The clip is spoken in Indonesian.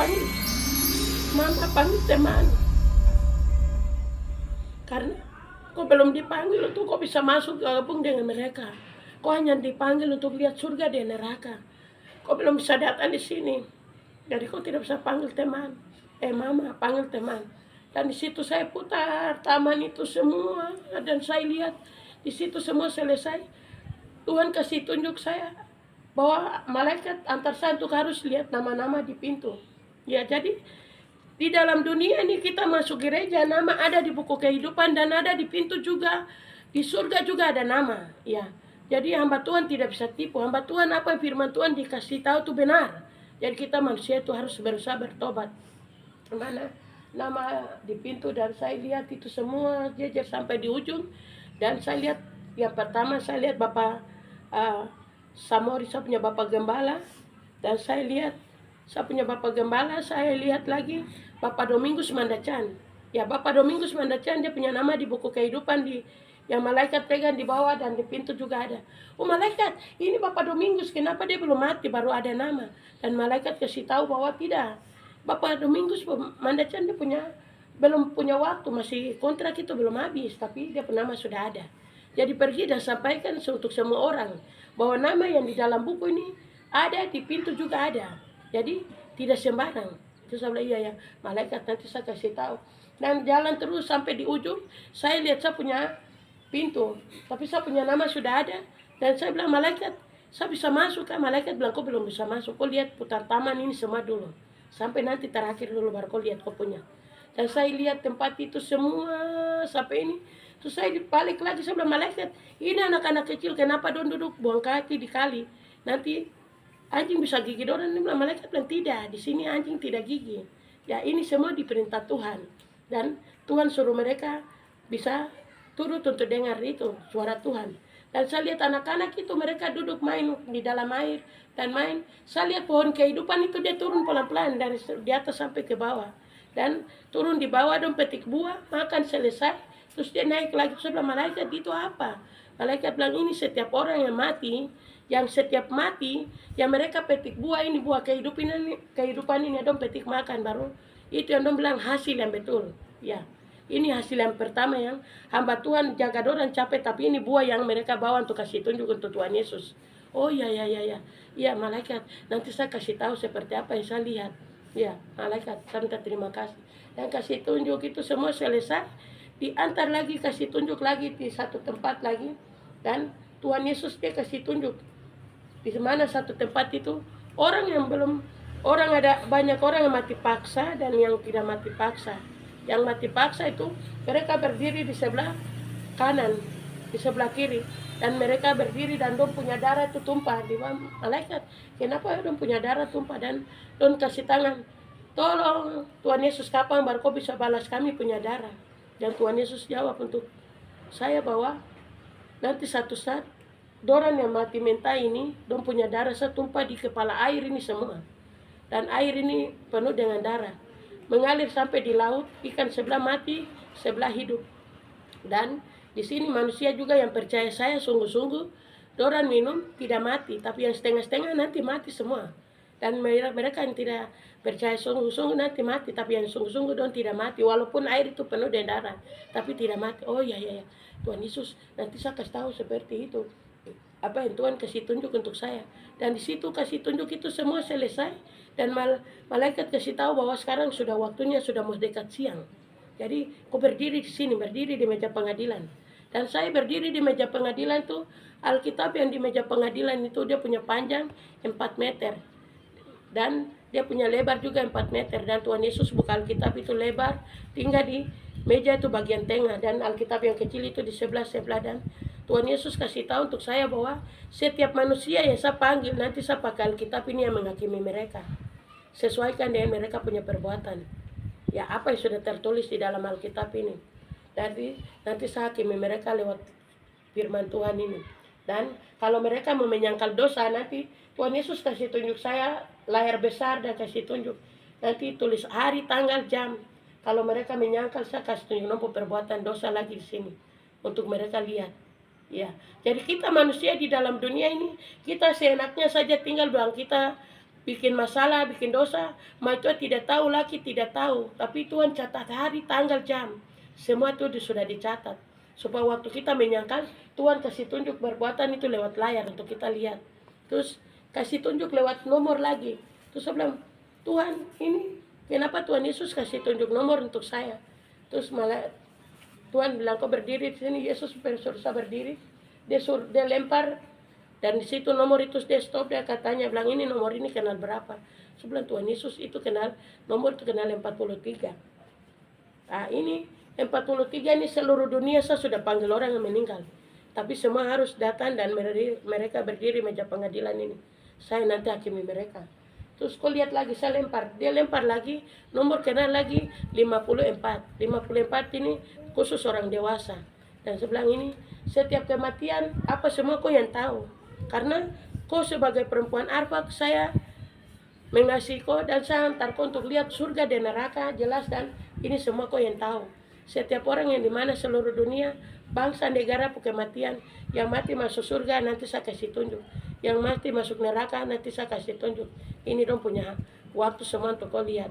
panggil mama, panggil teman. Karena kau belum dipanggil untuk kau bisa masuk gabung dengan mereka. Kau hanya dipanggil untuk lihat surga dan neraka. Kau belum bisa datang di sini. Jadi kau tidak bisa panggil teman. Mama, panggil teman. Dan di situ saya putar taman itu semua dan saya lihat di situ semua selesai. Tuhan kasih tunjuk saya bahwa malaikat antar saya untuk harus lihat nama-nama di pintu. Ya, jadi di dalam dunia ini kita masuk gereja, nama ada di buku kehidupan dan ada di pintu juga. Di surga juga ada nama. Ya, jadi hamba Tuhan tidak bisa tipu. Hamba Tuhan apa firman Tuhan dikasih tahu itu benar. Jadi kita manusia itu harus berusaha bertobat. Mana nama di pintu dan saya lihat itu semua jejer sampai di ujung. Dan saya lihat yang pertama saya lihat Bapak Samori, saya punya Bapak Gembala. Dan saya lihat saya punya Bapak Gembala, saya lihat lagi Bapak Domingus Mandacan. Ya, Bapak Domingus Mandacan dia punya nama di buku kehidupan di yang malaikat pegang di bawah dan di pintu juga ada. Oh malaikat, ini Bapak Domingus, kenapa dia belum mati baru ada nama? Dan malaikat kasih tahu bahwa tidak. Bapak Domingus Mandacan dia belum punya waktu, masih kontrak itu belum habis, tapi dia nama sudah ada. Jadi pergi dan sampaikan untuk semua orang bahwa nama yang di dalam buku ini ada di pintu juga ada. Jadi tidak sembarang. Itu saya bilang iya ya, malaikat nanti saya kasih tahu. Dan jalan terus sampai di ujung, saya lihat saya punya pintu, tapi saya punya nama sudah ada. Dan saya bilang malaikat, saya bisa masuk kan? Malaikat bilang kau belum bisa masuk. Kau lihat putar taman ini semua dulu, sampai nanti terakhir dulu baru kau lihat kau punya. Dan saya lihat tempat itu semua sampai ini. Terus saya balik lagi, saya bilang malaikat, ini anak-anak kecil kenapa don duduk buang kaki di kali? Nanti anjing bisa gigit orang. Ini bilang malaikat bilang tidak, di sini anjing tidak gigit. Ya ini semua diperintah Tuhan. Dan Tuhan suruh mereka bisa turut untuk dengar itu suara Tuhan. Dan saya lihat anak-anak itu mereka duduk main di dalam air dan main. Saya lihat pohon kehidupan itu dia turun pelan-pelan dari di atas sampai ke bawah. Dan turun di bawah dan petik buah, makan selesai, terus dia naik lagi. Saya bilang malaikat itu apa? Malaikat bilang ini setiap orang yang mati, yang setiap mati, yang mereka petik buah ini, buah kehidupan ini dong petik makan baru. Itu yang dong bilang hasil yang betul. Ya, ini hasil yang pertama yang hamba Tuhan jaga dorang capek, tapi ini buah yang mereka bawa untuk kasih tunjuk untuk Tuhan Yesus. Oh ya, ya malaikat, nanti saya kasih tahu seperti apa yang saya lihat. Ya, malaikat, saya minta terima kasih. Dan kasih tunjuk itu semua selesai, diantar lagi, kasih tunjuk lagi di satu tempat lagi. Dan Tuhan Yesus dia kasih tunjuk di mana satu tempat itu orang yang belum, ada banyak orang yang mati paksa dan yang tidak mati paksa. Yang mati paksa itu mereka berdiri di sebelah kanan, di sebelah kiri, dan mereka berdiri dan dong punya darah itu tumpah di malaikat. Kenapa dong punya darah tumpah? Dan dong kasih tangan, tolong Tuhan Yesus, kapan baru kau bisa balas kami punya darah? Dan Tuhan Yesus jawab untuk saya bahwa nanti satu saat dorang yang mati mentah ini dong punya darah saya tumpah di kepala air ini semua. Dan air ini penuh dengan darah, mengalir sampai di laut. Ikan sebelah mati, sebelah hidup. Dan di sini manusia juga yang percaya saya sungguh-sungguh, dorang minum tidak mati, tapi yang setengah-setengah nanti mati semua. Dan mereka yang tidak percaya sungguh-sungguh nanti mati, tapi yang sungguh-sungguh dong tidak mati, walaupun air itu penuh dengan darah, tapi tidak mati. Oh ya, Tuhan Yesus nanti saya kasih tahu seperti itu apa yang Tuhan kasih tunjuk untuk saya. Dan di situ kasih tunjuk itu semua selesai. Dan malaikat kasih tahu bahwa sekarang sudah waktunya, sudah mau dekat siang. Jadi kau berdiri di sini, berdiri di meja pengadilan. Dan saya berdiri di meja pengadilan itu, Alkitab yang di meja pengadilan itu dia punya panjang 4 meter. Dan dia punya lebar juga 4 meter. Dan Tuhan Yesus buka Alkitab itu lebar, tinggal di meja itu bagian tengah. Dan Alkitab yang kecil itu di sebelah-sebelah. Dan Tuhan Yesus kasih tahu untuk saya bahwa setiap manusia yang saya panggil, nanti saya pakai Alkitab ini yang menghakimi mereka. Sesuaikan dengan mereka punya perbuatan. Ya, apa yang sudah tertulis di dalam Alkitab ini. Jadi nanti saya hakimi mereka lewat firman Tuhan ini. Dan kalau mereka mau menyangkal dosa, nanti Tuhan Yesus kasih tunjuk saya layar besar dan kasih tunjuk. Nanti tulis hari, tanggal, jam. Kalau mereka menyangkal, saya kasih tunjuk nomor perbuatan dosa lagi di sini untuk mereka lihat. Ya, jadi kita manusia di dalam dunia ini, kita seenaknya saja tinggal bilang kita bikin masalah, bikin dosa, maka Tuhan tidak tahu lagi, tidak tahu. Tapi Tuhan catat hari, tanggal, jam. Semua itu sudah dicatat. Supaya waktu kita menyangkal, Tuhan kasih tunjuk perbuatan itu lewat layar untuk kita lihat. Terus kasih tunjuk lewat nomor lagi. Terus saya bilang, Tuhan ini kenapa Tuhan Yesus kasih tunjuk nomor untuk saya? Terus malah Tuhan bilang, kau berdiri di sini. Yesus suruh saya berdiri. Dia lempar. Dan di situ nomor itu dia stop, dia katanya bilang ini nomor ini kenal berapa. Sebelah Tuhan Yesus itu kenal, nomor itu kenal 43. Nah ini 43 ini seluruh dunia saya sudah panggil orang yang meninggal. Tapi semua harus datang dan mereka berdiri meja pengadilan ini. Saya nanti hakimi mereka. Terus kau lihat lagi, saya lempar. Dia lempar lagi, nomor kenal lagi 54. 54 ini khusus orang dewasa. Dan sebelah ini, setiap kematian, apa semua kau yang tahu. Karena kau sebagai perempuan Arfak, saya mengasihi kau dan saya hantar kau untuk lihat surga dan neraka jelas, dan ini semua kau yang tahu. Setiap orang yang dimana seluruh dunia, bangsa, negara, kematian, yang mati masuk surga nanti saya kasih tunjuk, yang mati masuk neraka nanti saya kasih tunjuk. Ini dong punya waktu semua untuk kau lihat.